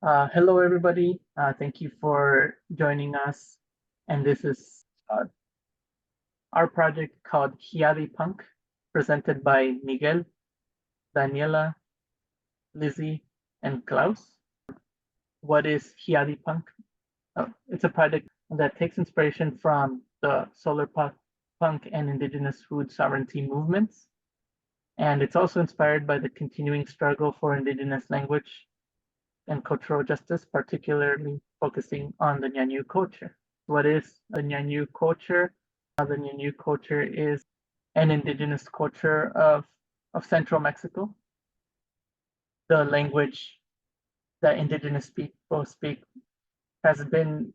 Hello, everybody. Thank you for joining us. And this is our project called Hyadipunk, presented by Miguel, Daniela, Lizzie, and Klaus. What is Hyadipunk? It's a project that takes inspiration from the solar punk and indigenous food sovereignty movements. And it's also inspired by the continuing struggle for indigenous language and cultural justice, particularly focusing on the Ñañu culture. What is the Ñañu culture? The Ñañu culture is an indigenous culture of central Mexico. The language that indigenous people speak has been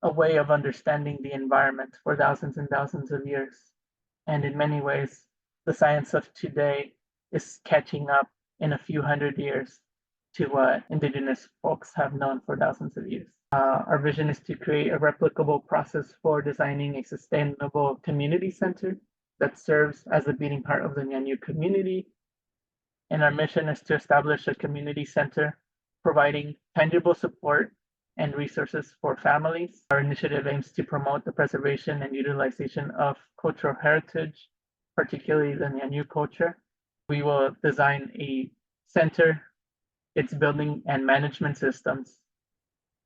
a way of understanding the environment for thousands and thousands of years. And in many ways, the science of today is catching up in a few hundred years to what indigenous folks have known for thousands of years. Our vision is to create a replicable process for designing a sustainable community center that serves as the beating heart of the Ñañu community. And our mission is to establish a community center providing tangible support and resources for families. Our initiative aims to promote the preservation and utilization of cultural heritage, particularly the Ñañu culture. We will design a center, its building and management systems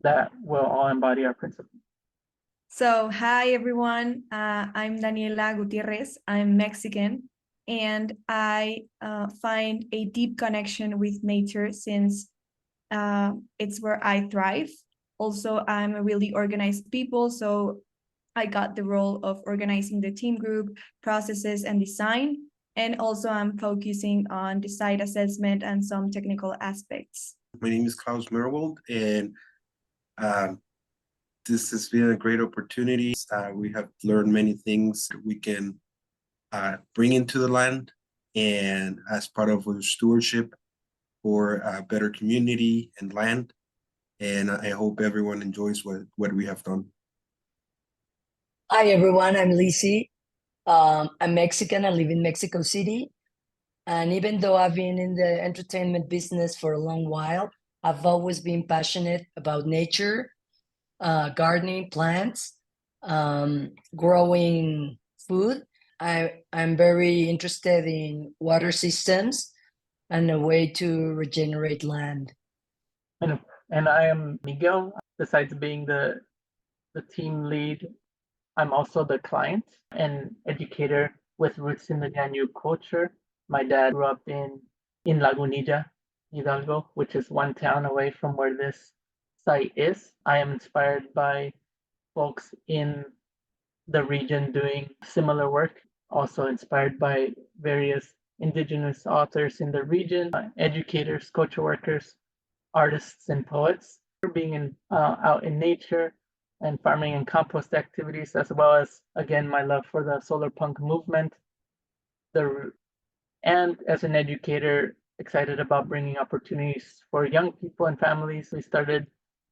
that will all embody our principles. So, hi everyone, I'm Daniela Gutierrez, I'm Mexican, and I find a deep connection with nature since it's where I thrive. Also, I'm a really organized people, so I got the role of organizing the team group, processes, and design. And also I'm focusing on the site assessment and some technical aspects. My name is Klaus Merwold, and this has been a great opportunity. We have learned many things that we can bring into the land, and as part of our stewardship for a better community and land. And I hope everyone enjoys what we have done. Hi, everyone. I'm Lizzie. I'm Mexican. I live in Mexico City. And even though I've been in the entertainment business for a long while, I've always been passionate about nature, gardening, plants, growing food. I'm very interested in water systems and a way to regenerate land. And I am Miguel. Besides being the team lead, I'm also the client and educator with roots in the Ñañu culture. My dad grew up in Lagunilla, Hidalgo, which is one town away from where this site is. I am inspired by folks in the region doing similar work, also inspired by various indigenous authors in the region, educators, culture workers, artists, and poets. Being out in nature and farming and compost activities, as well as, again, my love for the solar punk movement. And as an educator, excited about bringing opportunities for young people and families. We started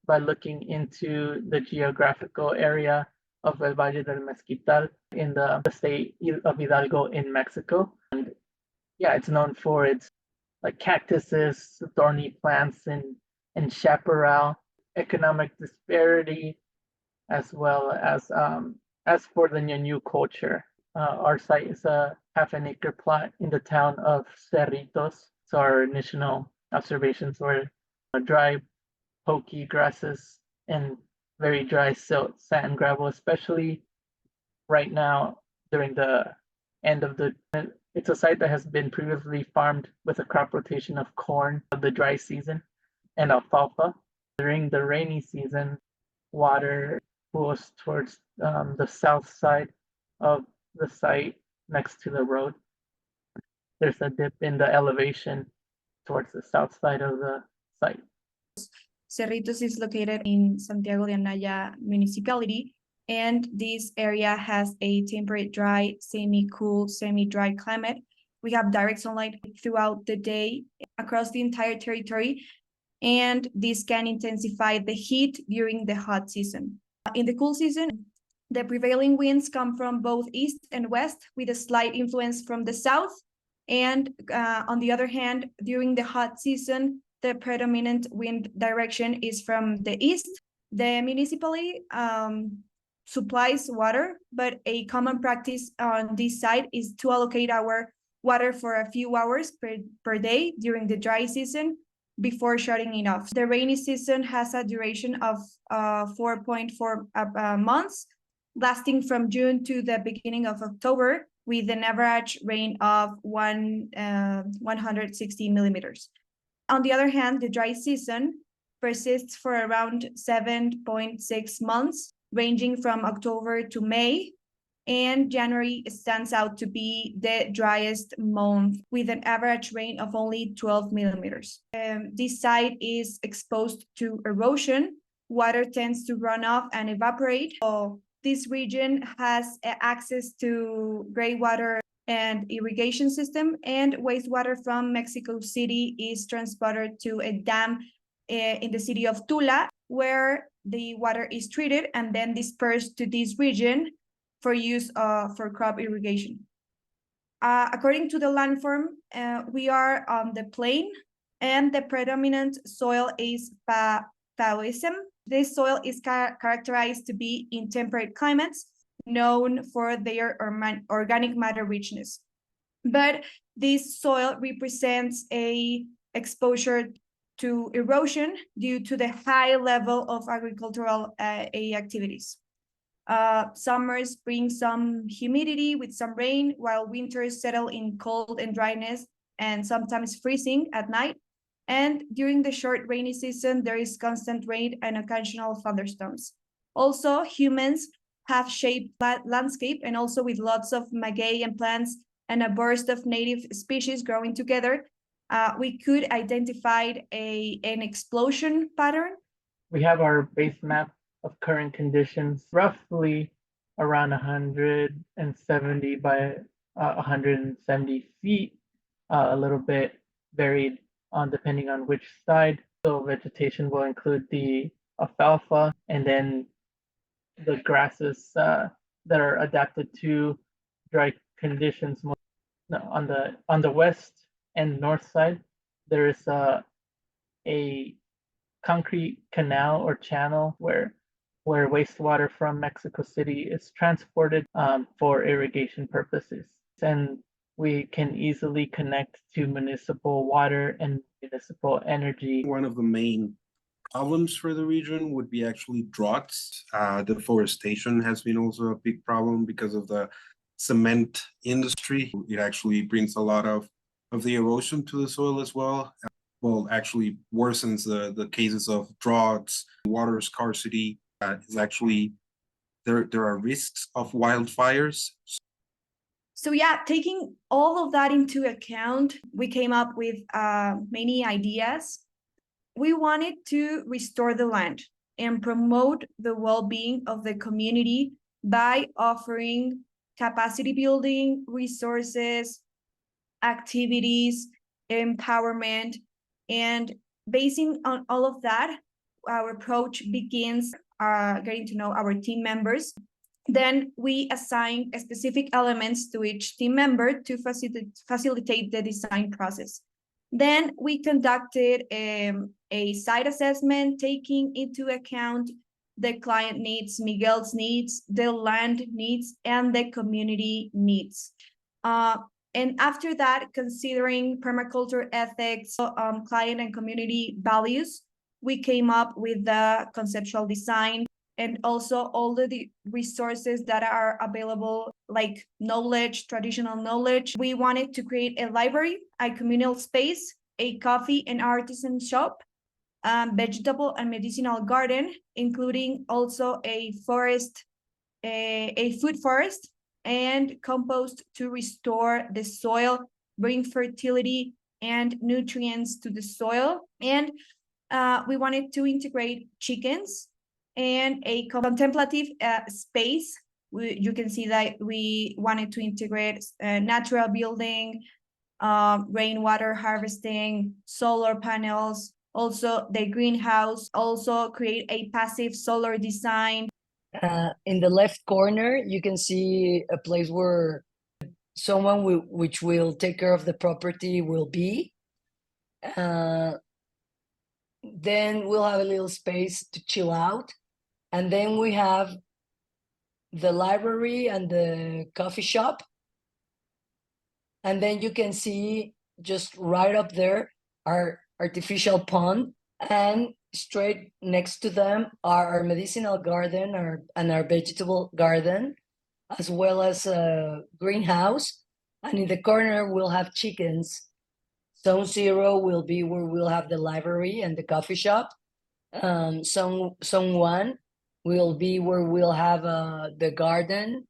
by looking into the geographical area of El Valle del Mezquital in the state of Hidalgo in Mexico. And yeah, it's known for its like cactuses, thorny plants, and chaparral, economic disparity, as well as for the Ñañu culture. Our site is a half-an-acre plot in the town of Cerritos. So our initial observations were dry, pokey grasses and very dry silt, sand, gravel, especially right now during the end of the. It's a site that has been previously farmed with a crop rotation of corn of the dry season and alfalfa. During the rainy season, water pools towards the south side of the site next to the road. There's a dip in the elevation towards the south side of the site. Cerritos is located in Santiago de Anaya municipality, and this area has a temperate dry, semi-cool, semi-dry climate. We have direct sunlight throughout the day across the entire territory, and this can intensify the heat during the hot season. In the cool season, the prevailing winds come from both east and west with a slight influence from the south. And on the other hand, during the hot season, the predominant wind direction is from the east. The municipality supplies water, but a common practice on this side is to allocate our water for a few hours per day during the dry season before shutting it off. The rainy season has a duration of 4.4 months, lasting from June to the beginning of October, with an average rain of 160 millimeters. On the other hand, the dry season persists for around 7.6 months, ranging from October to May, and January stands out to be the driest month with an average rain of only 12 millimeters. This site is exposed to erosion. Water tends to run off and evaporate. So this region has access to greywater and irrigation system, and wastewater from Mexico City is transported to a dam in the city of Tula, where the water is treated and then dispersed to this region for use for crop irrigation. According to the landform, we are on the plain, and the predominant soil is Taoism. This soil is characterized to be in temperate climates, known for their organic matter richness. But this soil represents a exposure to erosion due to the high level of agricultural activities. Summers bring some humidity with some rain, while winters settle in cold and dryness and sometimes freezing at night. And during the short rainy season, there is constant rain and occasional thunderstorms. Also, humans have shaped landscape, and also with lots of maguey and plants and a burst of native species growing together, we could identify an explosion pattern. We have our base map of current conditions, roughly around 170 by 170 feet, a little bit varied depending on which side. So vegetation will include the alfalfa and then the grasses that are adapted to dry conditions. On the west and north side, there is a concrete canal or channel where wastewater from Mexico City is transported for irrigation purposes. And we can easily connect to municipal water and municipal energy. One of the main problems for the region would be actually droughts. Deforestation has been also a big problem because of the cement industry. It actually brings a lot of the erosion to the soil as well. Well, actually worsens the cases of droughts, water scarcity. Is actually there are risks of wildfires. So yeah, taking all of that into account, we came up with many ideas. We wanted to restore the land and promote the well-being of the community by offering capacity building, resources, activities, empowerment, and basing on all of that, our approach begins getting to know our team members. Then we assign specific elements to each team member to facilitate the design process. Then we conducted a site assessment, taking into account the client needs, Miguel's needs, the land needs, and the community needs. And after that, considering permaculture ethics, client and community values, we came up with the conceptual design and also all the resources that are available, like knowledge, traditional knowledge. We wanted to create a library, a communal space, a coffee and artisan shop, vegetable and medicinal garden, including also a forest, a food forest, and compost to restore the soil, bring fertility and nutrients to the soil. And we wanted to integrate chickens and a contemplative space. You can see that we wanted to integrate natural building, rainwater harvesting, solar panels, also the greenhouse, also create a passive solar design. In the left corner, you can see a place where someone which will take care of the property will be. Then we'll have a little space to chill out. And then we have the library and the coffee shop. And then you can see just right up there our artificial pond, and straight next to them are our medicinal garden and our vegetable garden, as well as a greenhouse. And in the corner, we'll have chickens. Zone 0 will be where we'll have the library and the coffee shop. Zone 1 will be where we'll have the garden,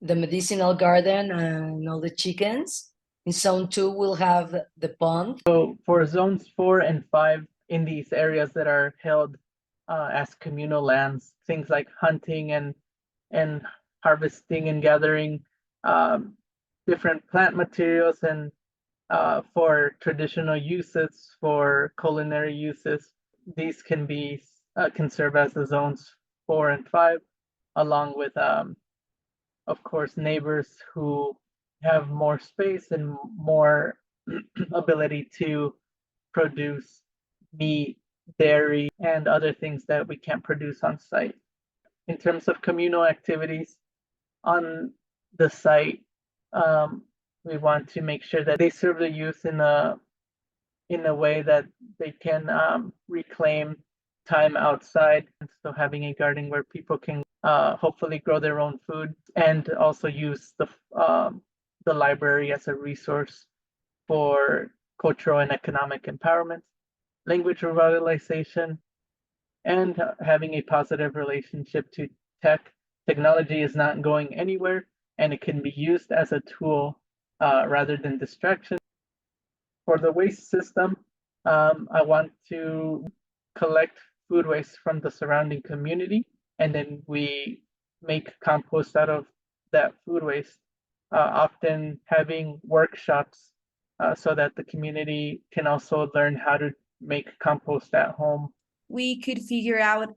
the medicinal garden, and all the chickens. In Zone 2, we'll have the pond. So for zones 4 and 5, in these areas that are held as communal lands, things like hunting and harvesting and gathering different plant materials and for traditional uses, for culinary uses, these can be can serve as the zones 4 and 5, along with of course neighbors who have more space and more ability to produce meat, dairy, and other things that we can't produce on site. In terms of communal activities on the site, we want to make sure that they serve the youth in a way that they can reclaim time outside. And so having a garden where people can hopefully grow their own food, and also use the library as a resource for cultural and economic empowerment, language revitalization, and having a positive relationship to tech. Technology is not going anywhere, and it can be used as a tool rather than distraction. For the waste system, I want to collect food waste from the surrounding community, and then we make compost out of that food waste, often having workshops so that the community can also learn how to make compost at home. We could figure out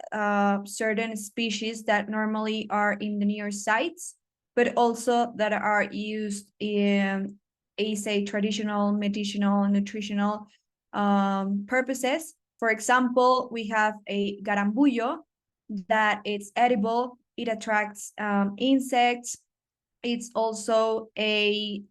certain species that normally are in the near sites, but also that are used in say traditional, medicinal, nutritional purposes. For example, we have a garambullo that it's edible, it attracts insects. It's also a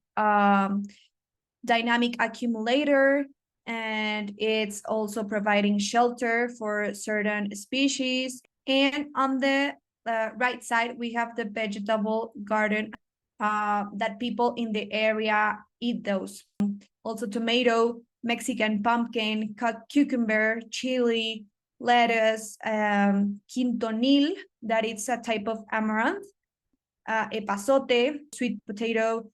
dynamic accumulator, and it's also providing shelter for certain species. And on the right side, we have the vegetable garden that people in the area eat those. Also tomato, Mexican pumpkin, cucumber, chili, lettuce, quintonil, that it's a type of amaranth, epazote, sweet potato,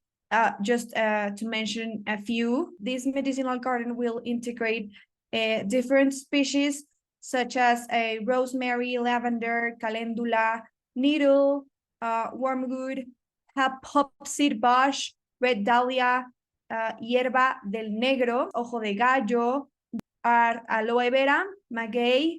just to mention a few. This medicinal garden will integrate different species such as rosemary, lavender, calendula, needle, wormwood, hopseed bush, red dahlia, hierba del negro, ojo de gallo, aloe vera, maguey,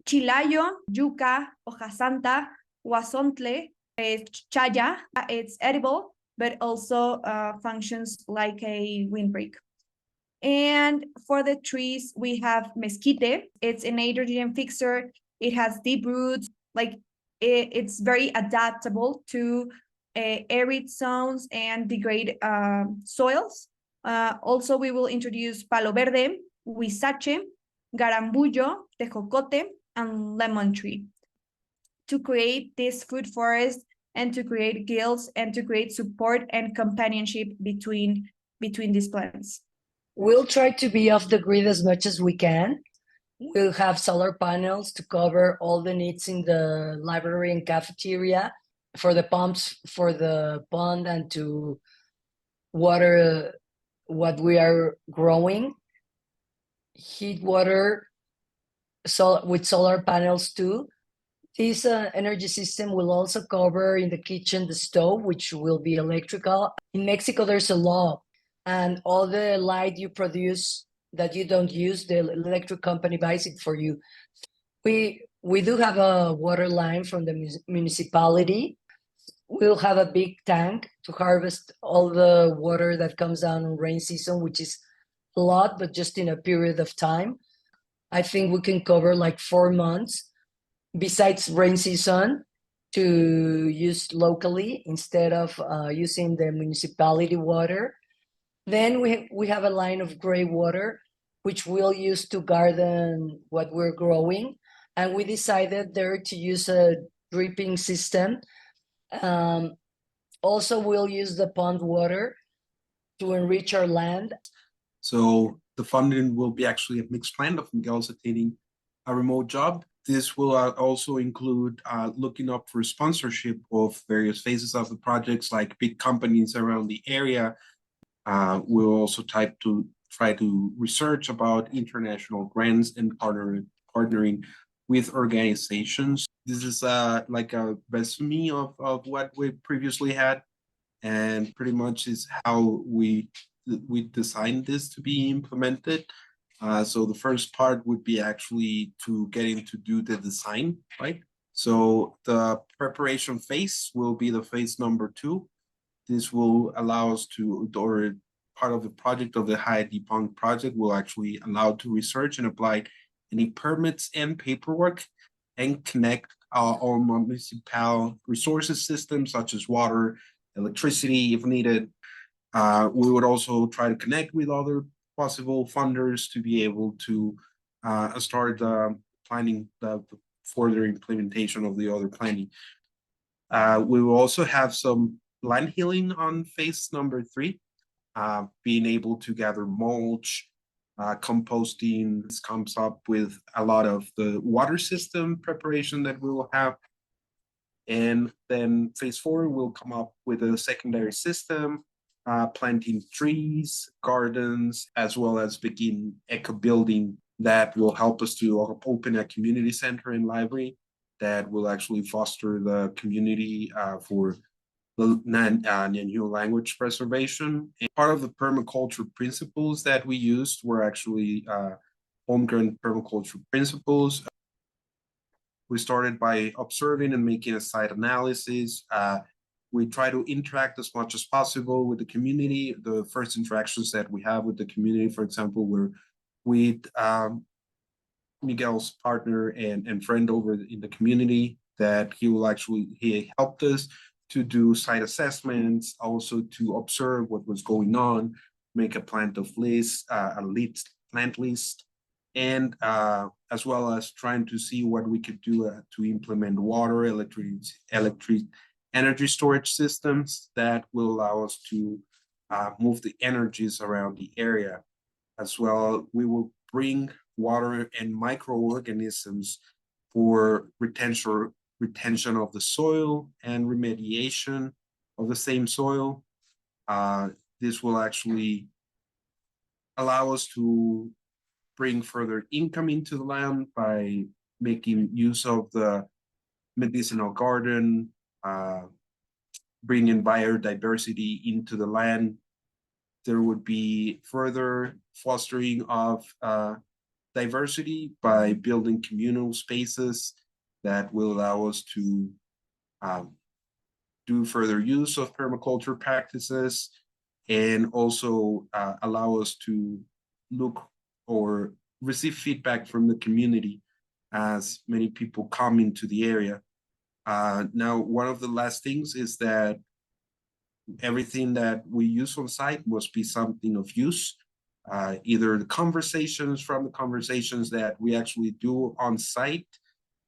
chilayo, yuca, hoja santa, guasontle, chaya. It's edible, but also functions like a windbreak. And for the trees, we have mesquite. It's a nitrogen fixer. It has deep roots. Like it's very adaptable to arid zones and degrade soils. Also, we will introduce palo verde, huizache, garambullo, tejocote, and lemon tree to create this food forest and to create guilds and to create support and companionship between these plants. We'll try to be off the grid as much as we can. We'll have solar panels to cover all the needs in the library and cafeteria, for the pumps, for the pond, and to water what we are growing. Heat water with solar panels too. This energy system will also cover in the kitchen the stove, which will be electrical. In Mexico, there's a law, and all the light you produce that you don't use, the electric company buys it for you. We do have a water line from the municipality. We'll have a big tank to harvest all the water that comes down in rain season, which is a lot, but just in a period of time. I think we can cover like 4 months besides rain season to use locally instead of using the municipality water. Then we have a line of gray water, which we'll use to garden what we're growing. And we decided there to use a dripping system. Also, we'll use the pond water to enrich our land. So the funding will be actually a mixed plan of Miguel's attaining a remote job. This will also include looking up for sponsorship of various phases of the projects, like big companies around the area. We'll also try to research about international grants and partnering with organizations. This is like a resume of what we previously had, and pretty much is how we designed this to be implemented. So the first part would be actually to getting to do the design, right? So the preparation phase will be the phase number 2. This will allow us to, or part of the project of the Hyadipunk Project will actually allow to research and apply any permits and paperwork and connect all municipal resources systems such as water, electricity if needed. We would also try to connect with other possible funders to be able to start planning the further implementation of the other planning. We will also have some land healing on phase number 3, being able to gather mulch, composting. This comes up with a lot of the water system preparation that we will have. And then phase 4 will come up with a secondary system, planting trees, gardens, as well as begin eco building that will help us to open a community center and library that will actually foster the community for the Nyanhua language preservation. And part of the permaculture principles that we used were actually homegrown permaculture principles. We started by observing and making a site analysis. We try to interact as much as possible with the community. The first interactions that we have with the community, for example, were with Miguel's partner and friend over in the community, that he helped us to do site assessments, also to observe what was going on, make a plant list, and as well as trying to see what we could do to implement water, electric energy storage systems that will allow us to move the energies around the area. As well, we will bring water and microorganisms for retention of the soil and remediation of the same soil. This will actually allow us to bring further income into the land by making use of the medicinal garden, bringing biodiversity into the land. There would be further fostering of diversity by building communal spaces that will allow us to do further use of permaculture practices, and also allow us to look or receive feedback from the community as many people come into the area. Now, one of the last things is that everything that we use on site must be something of use. Either the conversations that we actually do on site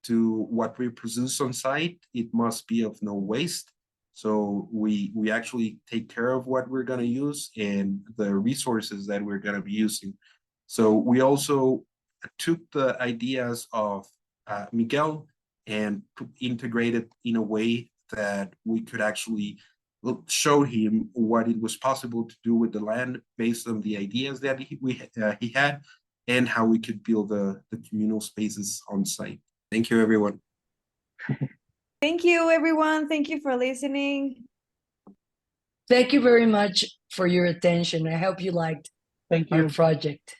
to what we produce on site, it must be of no waste. So we actually take care of what we're going to use and the resources that we're going to be using. So we also took the ideas of Miguel and integrated in a way that we could actually show him what it was possible to do with the land based on the ideas that he had, and how we could build the communal spaces on site. Thank you, everyone. Thank you, everyone. Thank you for listening. Thank you very much for your attention. I hope you liked Thank our you. project.